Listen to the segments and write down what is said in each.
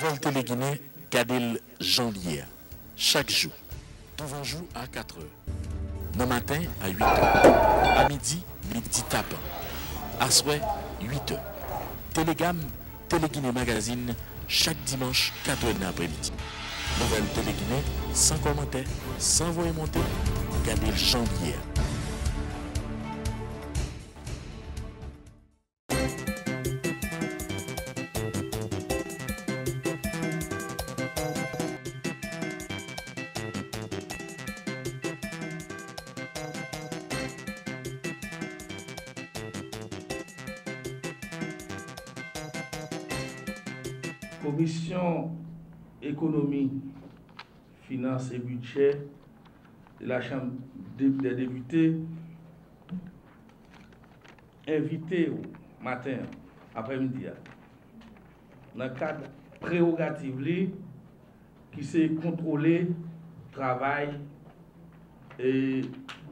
Nouvelle Télé-Guinée, Kadel Janvier. Chaque jour. Devant jour à 4 heures. Le matin à 8 heures. À midi, midi tapant. À soir, 8 heures. Télégamme, Télé-Guinée Magazine, chaque dimanche, 4 heures de l'après-midi. Nouvelle Télé-Guinée, sans commentaire, sans voix monter, Kadel Janvier. Commission économie, finances et budget de la Chambre des députés invité au matin, après-midi, dans le cadre prérogatif qui s'est contrôlé travail et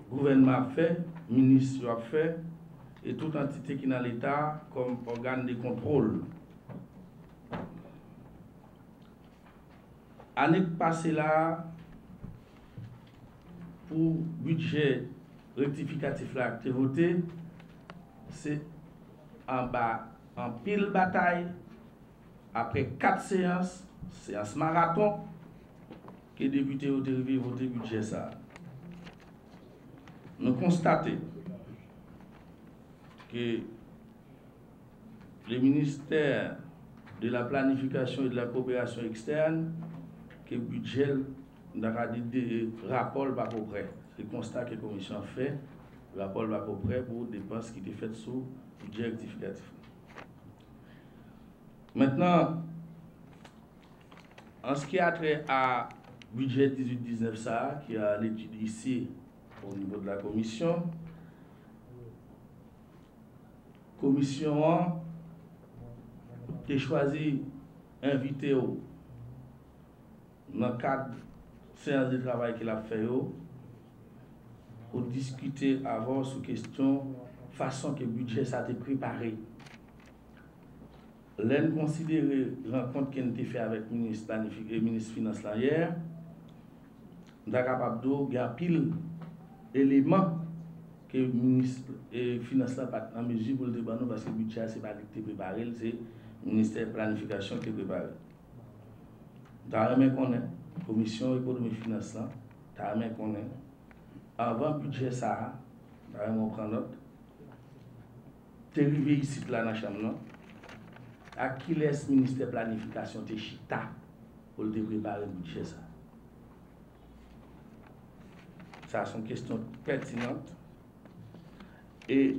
gouvernement fait, ministre a fait, et toute entité qui est dans l'État comme organe de contrôle. Année passée là, pour budget rectificatif là qui voté, c'est en bas, en pile bataille, après 4 séances marathon, que les députés ont arrivé voter budget ça. Nous constatons que le ministère de la planification et de la coopération externe, que le budget n'a des rapports pas peu près. C'est le constat que la commission a fait, le rapport pas peu près pour les dépenses qui étaient faites sous le budget rectificatif. Maintenant, en ce qui a trait à budget 18-19, ça, qui a l'étude ici au niveau de la commission a choisi d'inviter dans le cadre de séance de travail qu'il a fait pour discuter avant sur question façon que le budget ça a été préparé. L'un considéré rencontre qui a été fait avec le ministre planifié et le ministre finance hier, nous sommes capables de gagner pile d'éléments que le ministre et finance n'a pas en mesure pour le débat parce que le budget c'est pas qui préparé, c'est le ministère de la planification qui est préparé. T'as même qu'on est commission économie finance là, t'as même qu'on est avant budget ça, t'as même on prend note. T'es arrivé ici là dans la chambre là, à qui laisse ministère de planification te chita pour le préparer le budget ça. Ça sont questions pertinentes et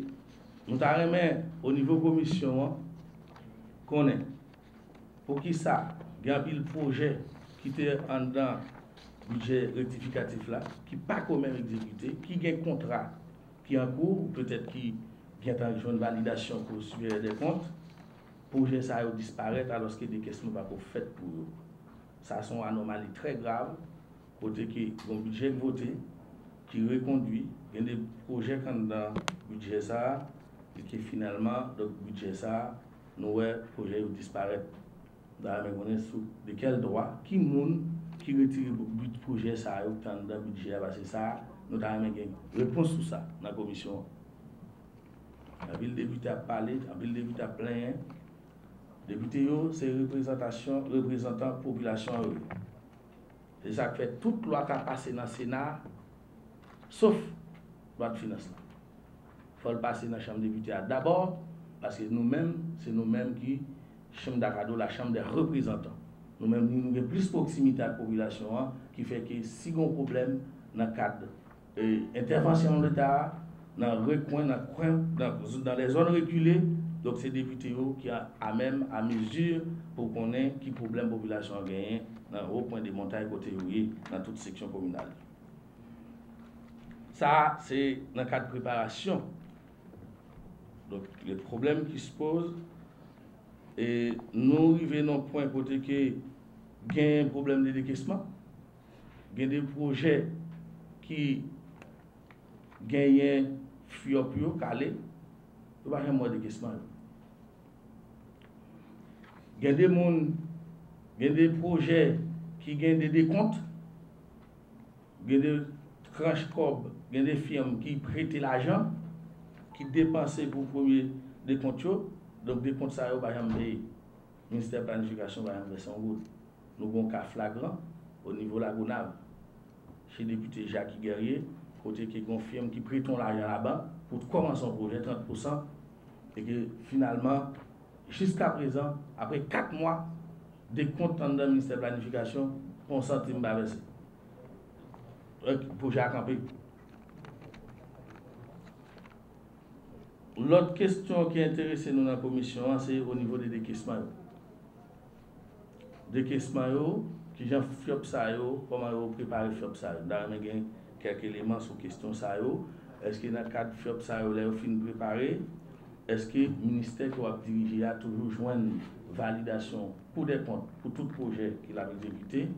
nous t'avons au niveau commission qu'on est pour qui ça il y a un projet qui était en dedans budget rectificatif là, qui n'est pas quand même exécuté, qui a un contrat qui est en cours, peut-être qui vient en une validation pour suivre des comptes, projet ça disparaître alors qu'il y a des questions pas faites pour eux. Ça sont anomalies très graves, côté qui ont un budget voté, qui reconduit, il y a des projets quand dans le budget ça, et qui finalement, le budget ça, nous projet disparaître. Dans de quel droit, qui moun qui retire le projet ça dans le budget parce que ça nous avons une réponse sur ça dans la commission. La ville député a parlé, la ville député a plaint. Député c'est représentants de la population. C'est ça qui fait toute loi qui a passé dans le Sénat sauf loi de finance. Il faut le passer dans la Chambre des députés d'abord parce que nous-mêmes, c'est nous-mêmes qui Chambre d'Acado, la Chambre des représentants. Nous-mêmes, nous avons plus de proximité à la population qui fait que si on a un problème dans le cadre d'intervention de l'État, dans les zones reculées, donc c'est des députés qui sont à mesure pour qu'on ait qui problème la population a gagné dans au point de montagne côté dans toute section communale. Ça, c'est dans le cadre de préparation. Donc, les problèmes qui se posent, et nous arrivons à un point côté que il y a un problème de décaissement, il y a des projets qui gagnent fiopio calé, il n'y a pas de décaissement. Il y a des gens Il y a des projets qui ont des décomptes, il y a des tranches cob, il y a des firmes qui prêtent l'argent, qui dépensent pour le premier décompte. Donc, décompte, ça va jamais. Le ministère de la Planification va verser en route. Nous avons un cas flagrant au niveau de la Gonave, chez le député Jacques Guerrier, côté qui confirme qui prête l'argent là-bas pour commencer son projet 30%, et que finalement, jusqu'à présent, après 4 mois, des comptes dans le ministère de la Planification, on centime va verser. Projet à camper. L'autre question qui intéresse nous dans la commission, c'est au niveau des décaissements. Décaissements, qui j'en FIOP ça, comment vous préparez FIOP ça. D'ailleurs, il y a quelques éléments sur la question ça. Est-ce que dans le cadre de FIOP ça, vous avez fini préparé? Est-ce que le ministère qui va diriger a toujours joint validation pour des comptes, pour tout projet qu'il a exécuté?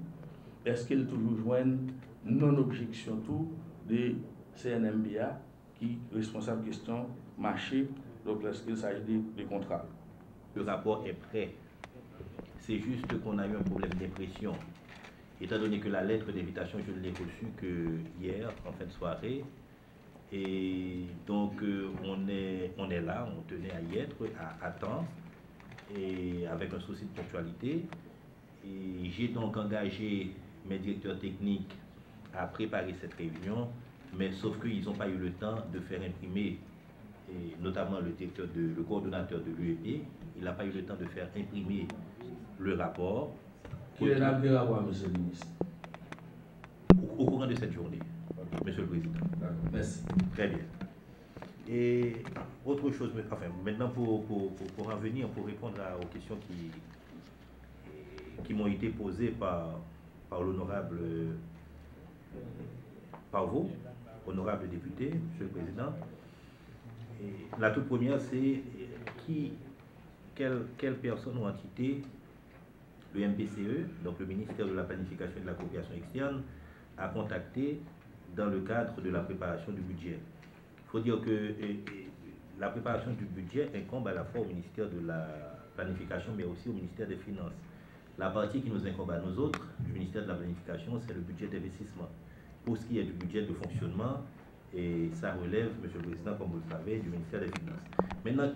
Est-ce qu'il a toujours joint non-objection tout de CNMBA qui est responsable de question marché, donc lorsqu'il s'agit des contrats? Le rapport est prêt. C'est juste qu'on a eu un problème d'impression. Étant donné que la lettre d'invitation, je ne l'ai reçue que hier, en fin de soirée. Et donc, on est là, on tenait à y être, à attendre, et avec un souci de ponctualité. Et j'ai donc engagé mes directeurs techniques à préparer cette réunion, mais sauf qu'ils n'ont pas eu le temps de faire imprimer, et notamment le coordonnateur de l'UEP, il n'a pas eu le temps de faire imprimer le rapport. Quel est l'avenir à voir, monsieur le ministre? Au courant de cette journée, monsieur le Président. Merci. Très bien. Et autre chose, enfin, maintenant pour en venir, pour répondre aux questions qui m'ont été posées par l'honorable, par vous, honorable député, monsieur le Président. Et la toute première, c'est quelle personne ou entité le MPCE, donc le ministère de la Planification et de la Coopération externe, a contacté dans le cadre de la préparation du budget. Il faut dire que la préparation du budget incombe à la fois au ministère de la Planification, mais aussi au ministère des Finances. La partie qui nous incombe à nous autres, du ministère de la Planification, c'est le budget d'investissement. Pour ce qui est du budget de fonctionnement, et ça relève, monsieur le Président, comme vous le savez, du ministère des Finances. Maintenant,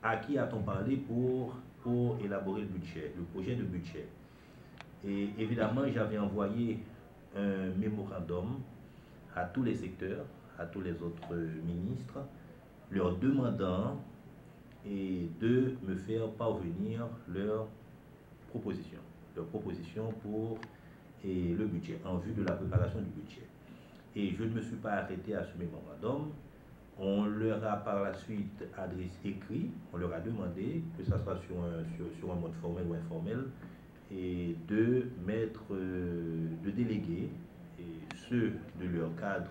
à qui a-t-on parlé pour élaborer le budget, le projet de budget? Et évidemment, j'avais envoyé un mémorandum à tous les secteurs, à tous les autres ministres, leur demandant de me faire parvenir leurs propositions pour le budget, en vue de la préparation du budget. Et je ne me suis pas arrêté à ce mémorandum. On leur a par la suite écrit, on leur a demandé, que ce soit sur un mode formel ou informel, et de déléguer ceux de leur cadre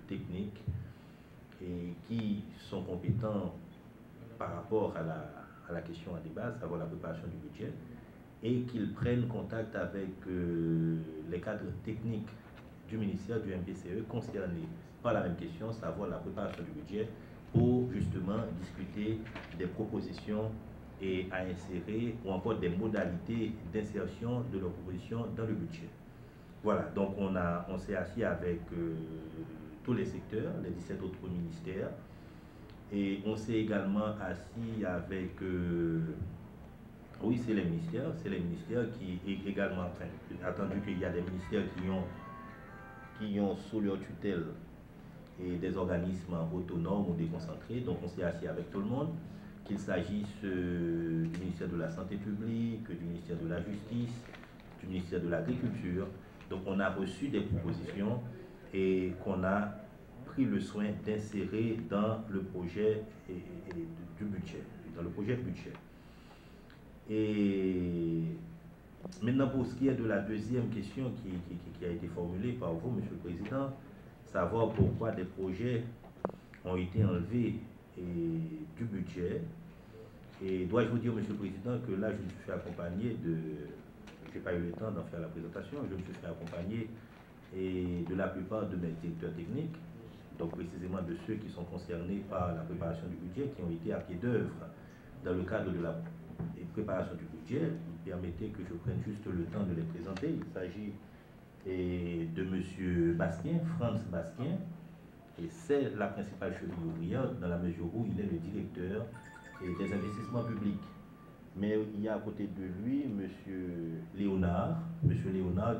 technique et qui sont compétents par rapport à la question à débat, à savoir la préparation du budget, et qu'ils prennent contact avec les cadres techniques du ministère du MPCE concernés par la même question, savoir la préparation du budget, pour justement discuter des propositions et à insérer, ou encore des modalités d'insertion de leurs propositions dans le budget. Voilà, donc on s'est assis avec tous les secteurs, les 17 autres ministères, et on s'est également assis avec, oui, c'est les ministères qui également, enfin, attendu qu'il y a des ministères qui ont sous leur tutelle et des organismes autonomes ou déconcentrés, donc on s'est assis avec tout le monde, qu'il s'agisse du ministère de la Santé publique, du ministère de la Justice, du ministère de l'Agriculture. Donc on a reçu des propositions et qu'on a pris le soin d'insérer dans le projet du budget, dans le projet budget. Et maintenant, pour ce qui est de la deuxième question qui a été formulée par vous, monsieur le Président, savoir pourquoi des projets ont été enlevés du budget. Et dois-je vous dire, monsieur le Président, que là, je me suis fait accompagner je n'ai pas eu le temps d'en faire la présentation, je me suis fait accompagner de la plupart de mes directeurs techniques, donc précisément de ceux qui sont concernés par la préparation du budget, qui ont été à pied d'œuvre dans le cadre de la préparation du budget. permettez que je prenne juste le temps de les présenter. Il s'agit de M. Bastien, Franz Bastien, et c'est la principale cheville ouvrière dans la mesure où il est le directeur des investissements publics. Mais il y a à côté de lui M. Léonard,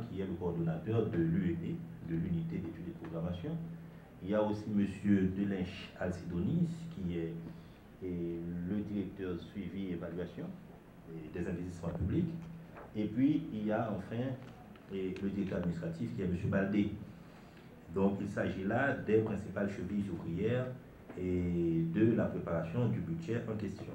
qui est le coordonnateur de l'UEP, de l'unité d'études et de programmation. Il y a aussi M. Delinch Alcidonis, qui est le directeur suivi et évaluation des investissements publics. Et puis, il y a enfin le directeur administratif, qui est M. Baldé. Donc, il s'agit là des principales chevilles ouvrières et de la préparation du budget en question.